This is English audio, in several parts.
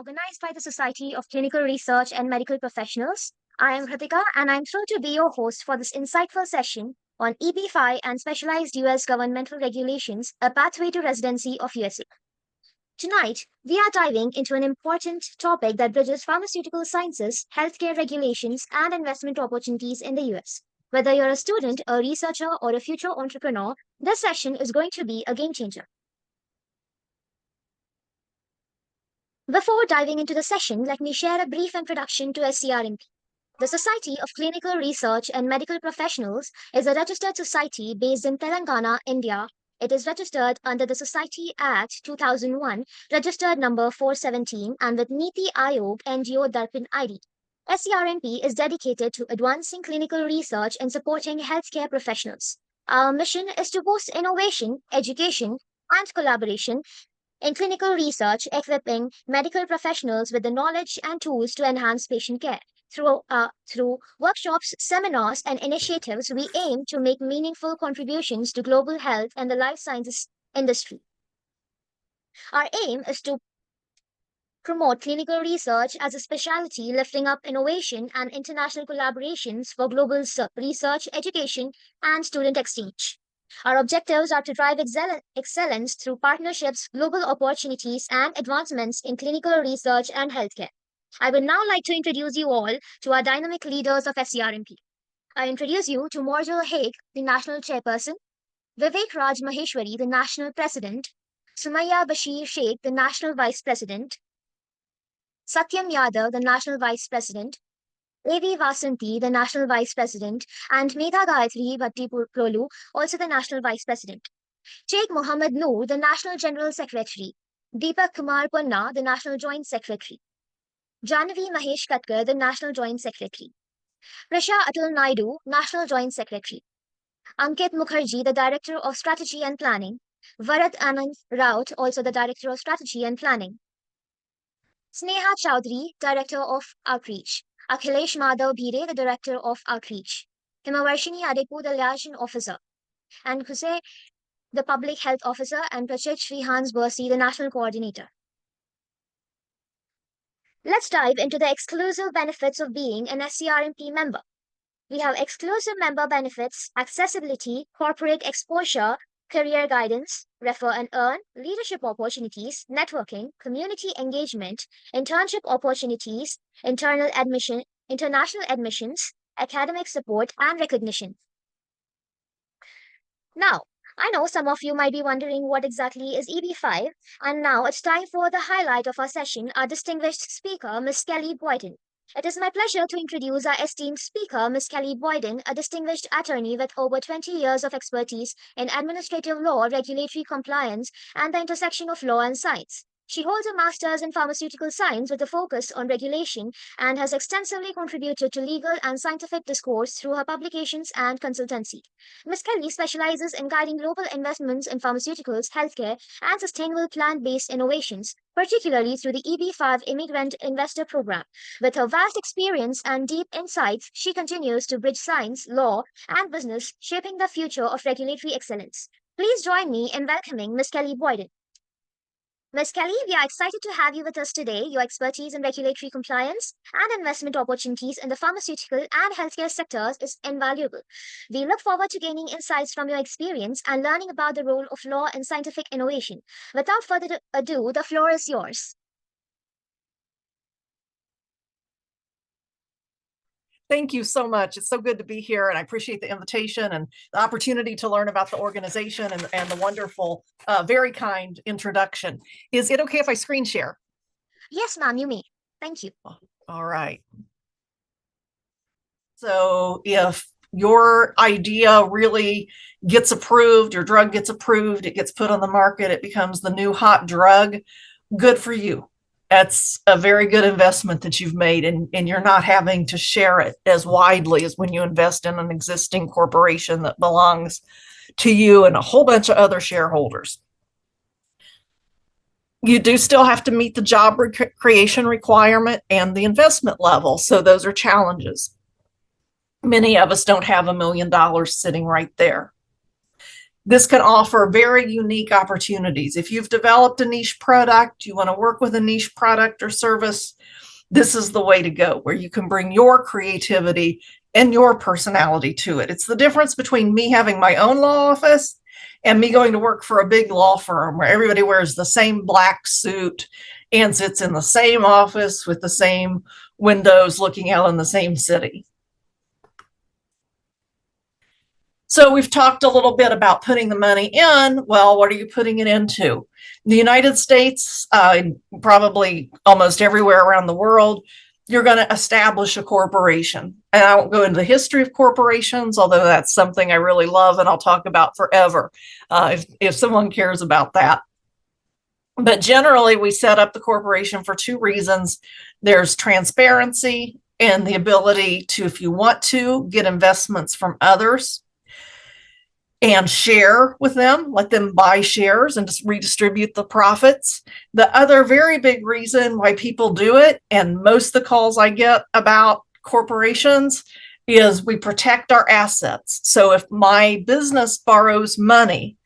organized by the Society of Clinical Research and Medical Professionals. I am Hrithika, and I'm thrilled to be your host for this insightful session on EB-5 and specialized US governmental regulations, a pathway to residency of USA. Tonight, we are diving into an important topic that bridges pharmaceutical sciences, healthcare regulations, and investment opportunities in the US. Whether you're a student, a researcher, or a future entrepreneur, this session is going to be a game changer. Before diving into the session, let me share a brief introduction to SCRMP. The Society of Clinical Research and Medical Professionals is a registered society based in Telangana, India. It is registered under the Society Act 2001, registered number 417, and with Niti Aayog NGO Darpan ID. SCRMP is dedicated to advancing clinical research and supporting healthcare professionals. Our mission is to boost innovation, education, and collaboration in clinical research, equipping medical professionals with the knowledge and tools to enhance patient care. Through workshops, seminars, and initiatives, we aim to make meaningful contributions to global health and the life sciences industry. Our aim is to promote clinical research as a specialty, lifting up innovation and international collaborations for global research, education, and student exchange. Our objectives are to drive excellence through partnerships, global opportunities, and advancements in clinical research and healthcare. I would now like to introduce you all to our dynamic leaders of SCRMP. I introduce you to Morjal Haque, the National Chairperson, Vivek Raj Maheshwari, the National President, Sumaya Bashir Sheikh, the National Vice President, Satyam Yadav, the National Vice President, A.V. Vasanti, the National Vice President, and Medha Gayatri Bhattiprolu, also the National Vice President. Sheikh Mohammed Noor, the National General Secretary. Deepak Kumar Panna, the National Joint Secretary. Janavi Mahesh Katkar, the National Joint Secretary. Prasha Atul Naidu, National Joint Secretary. Ankit Mukherjee, the Director of Strategy and Planning. Varat Anand Raut, also the Director of Strategy and Planning. Sneha Chowdhury, Director of Outreach. Akhilesh Madhav Bhire, the Director of Outreach. Himavarshini Adepu, the Liaison Officer. And Jose, the Public Health Officer, and Prachit Srihans Bursi, the National Coordinator. Let's dive into the exclusive benefits of being an SCRMP member. We have exclusive member benefits, accessibility, corporate exposure, career guidance, refer and earn, leadership opportunities, networking, community engagement, internship opportunities, international admissions, academic support, and recognition. Now, I know some of you might be wondering what exactly is EB-5, and now it's time for the highlight of our session, our distinguished speaker, Ms. Kelli Boyden. It is my pleasure to introduce our esteemed speaker, Ms. Kelli Boyden, a distinguished attorney with over 20 years of expertise in administrative law, regulatory compliance, and the intersection of law and science. She holds a master's in pharmaceutical science with a focus on regulation and has extensively contributed to legal and scientific discourse through her publications and consultancy. Ms. Kelli specializes in guiding global investments in pharmaceuticals, healthcare, and sustainable plant-based innovations, particularly through the EB-5 Immigrant Investor Program. With her vast experience and deep insights, she continues to bridge science, law, and business, shaping the future of regulatory excellence. Please join me in welcoming Ms. Kelli Boyden. Ms. Kelli, we are excited to have you with us today. Your expertise in regulatory compliance and investment opportunities in the pharmaceutical and healthcare sectors is invaluable. We look forward to gaining insights from your experience and learning about the role of law in scientific innovation. Without further ado, the floor is yours. Thank you so much. It's so good to be here, and I appreciate the invitation and the opportunity to learn about the organization and the wonderful, very kind introduction. Is it okay if I screen share? Yes, ma'am, you may. Thank you. All right. So if your idea really gets approved, your drug gets approved, it gets put on the market, it becomes the new hot drug, good for you. That's a very good investment that you've made, and you're not having to share it as widely as when you invest in an existing corporation that belongs to you and a whole bunch of other shareholders. You do still have to meet the job creation requirement and the investment level, so those are challenges. Many of us don't have $1 million sitting right there. This can offer very unique opportunities. If you've developed a niche product, you want to work with a niche product or service, this is the way to go, where you can bring your creativity and your personality to it. It's the difference between me having my own law office and me going to work for a big law firm where everybody wears the same black suit and sits in the same office with the same windows looking out in the same city. So we've talked a little bit about putting the money in. Well, what are you putting it into? In the United States, probably almost everywhere around the world, you're going to establish a corporation. And I won't go into the history of corporations, although that's something I really love and I'll talk about forever if someone cares about that. But generally, we set up the corporation for two reasons. There's transparency and the ability to, if you want to, get investments from others and share with them, let them buy shares and just redistribute the profits. The other very big reason why people do it, and most of the calls I get about corporations, is we protect our assets. So if my business borrows money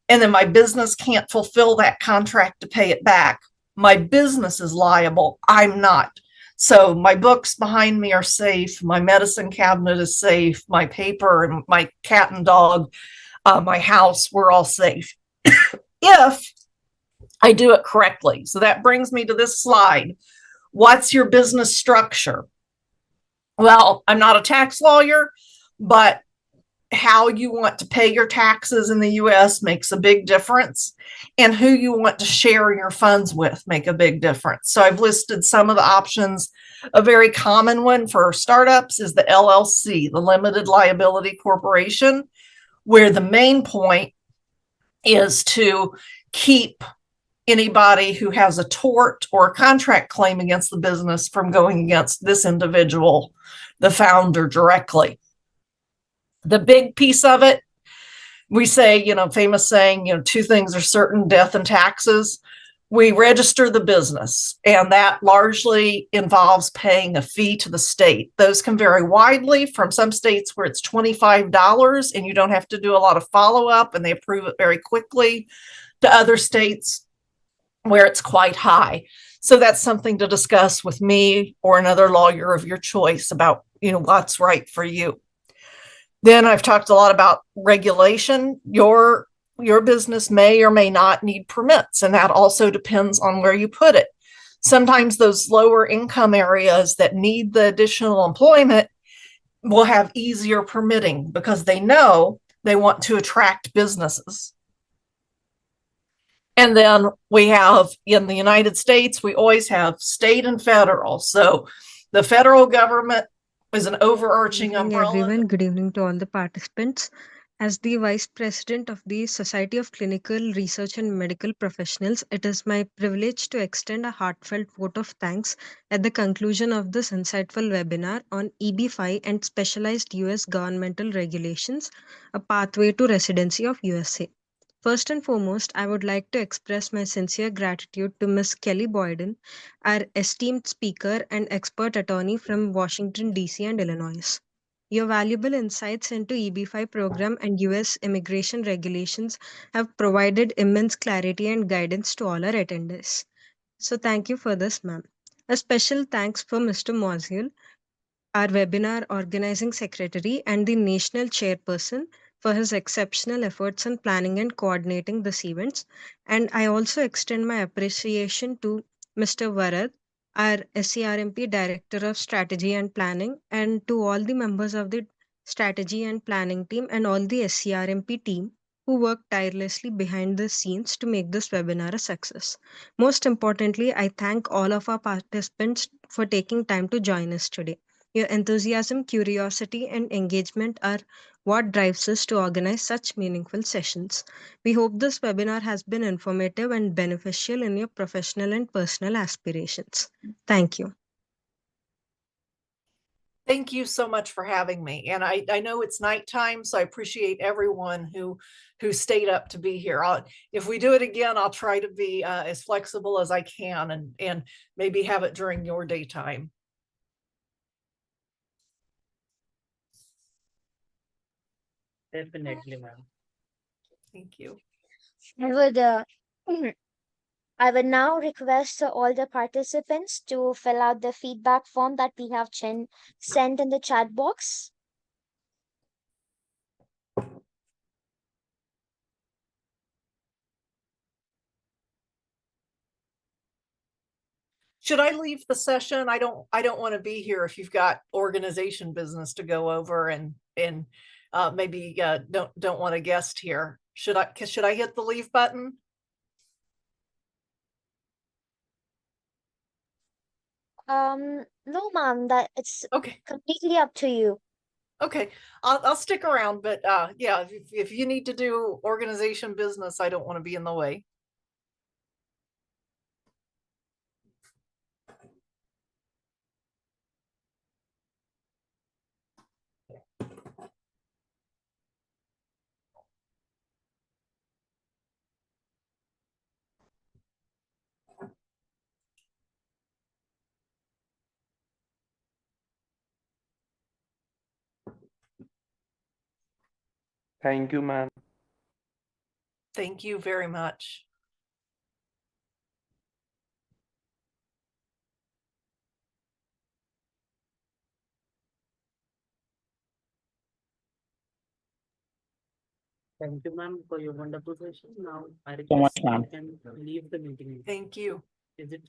and then my business can't fulfill that contract to pay it back, my business is liable. I'm not. So my books behind me are safe. My medicine cabinet is safe. My paper and my cat and dog, my house, we're all safe if I do it correctly. So that brings me to this slide. What's your business structure? Well, I'm not a tax lawyer, but how you want to pay your taxes in the US makes a big difference, and who you want to share your funds with make a big difference. So I've listed some of the options. A very common one for startups is the LLC, the Limited Liability Corporation, where the main point is to keep anybody who has a tort or a contract claim against the business from going against this individual, the founder, directly. The big piece of it, we say, famous saying, two things are certain, death and taxes. We register the business, and that largely involves paying a fee to the state. Those can vary widely from some states where it's $25 and you don't have to do a lot of follow-up and they approve it very quickly, to other states where it's quite high. So that's something to discuss with me or another lawyer of your choice about, what's right for you. Then I've talked a lot about regulation. Your business may or may not need permits, and that also depends on where you put it. Sometimes those lower income areas that need the additional employment will have easier permitting because they know they want to attract businesses. And then we have, in the United States, we always have state and federal. So the federal government is an overarching umbrella. Everyone, good evening to all the participants. As the Vice President of the Society of Clinical Research and Medical Professionals, it is my privilege to extend a heartfelt vote of thanks at the conclusion of this insightful webinar on EB-5 and specialized US governmental regulations, a pathway to residency of USA. First and foremost, I would like to express my sincere gratitude to Ms. Kelli Boyden, our esteemed speaker and expert attorney from Washington, D.C. and Illinois. Your valuable insights into EB-5 program and US immigration regulations have provided immense clarity and guidance to all our attendees. So thank you for this, ma'am. A special thanks for Mr. Mozil, our webinar organizing secretary and the national chairperson, for his exceptional efforts in planning and coordinating this event. And I also extend my appreciation to Mr. Varad, our SCRMP Director of Strategy and Planning, and to all the members of the Strategy and Planning team and all the SCRMP team who worked tirelessly behind the scenes to make this webinar a success. Most importantly, I thank all of our participants for taking time to join us today. Your enthusiasm, curiosity, and engagement are what drives us to organize such meaningful sessions. We hope this webinar has been informative and beneficial in your professional and personal aspirations. Thank you. Thank you so much for having me. And I know it's nighttime, so I appreciate everyone who stayed up to be here. If we do it again, I'll try to be as flexible as I can and maybe have it during your daytime. Definitely, ma'am. Thank you. I would now request all the participants to fill out the feedback form that we have sent in the chat box. Should I leave the session? I don't want to be here if you've got organization business to go over and maybe don't want a guest here. Should I hit the leave button? No, ma'am, that it's Okay. completely up to you. Okay, I'll stick around, but yeah, if you need to do organization business, I don't want to be in the way. Thank you, ma'am. Thank you very much. Thank you, ma'am, for your wonderful session. Now, I So much, request ma'am. you can leave the meeting. Thank you. Is it?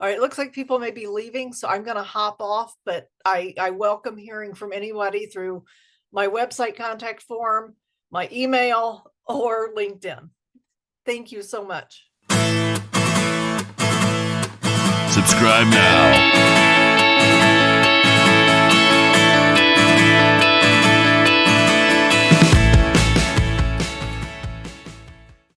All right, it looks like people may be leaving, so I'm going to hop off, but I welcome hearing from anybody through my website contact form, my email, or LinkedIn. Thank you so much. Subscribe now.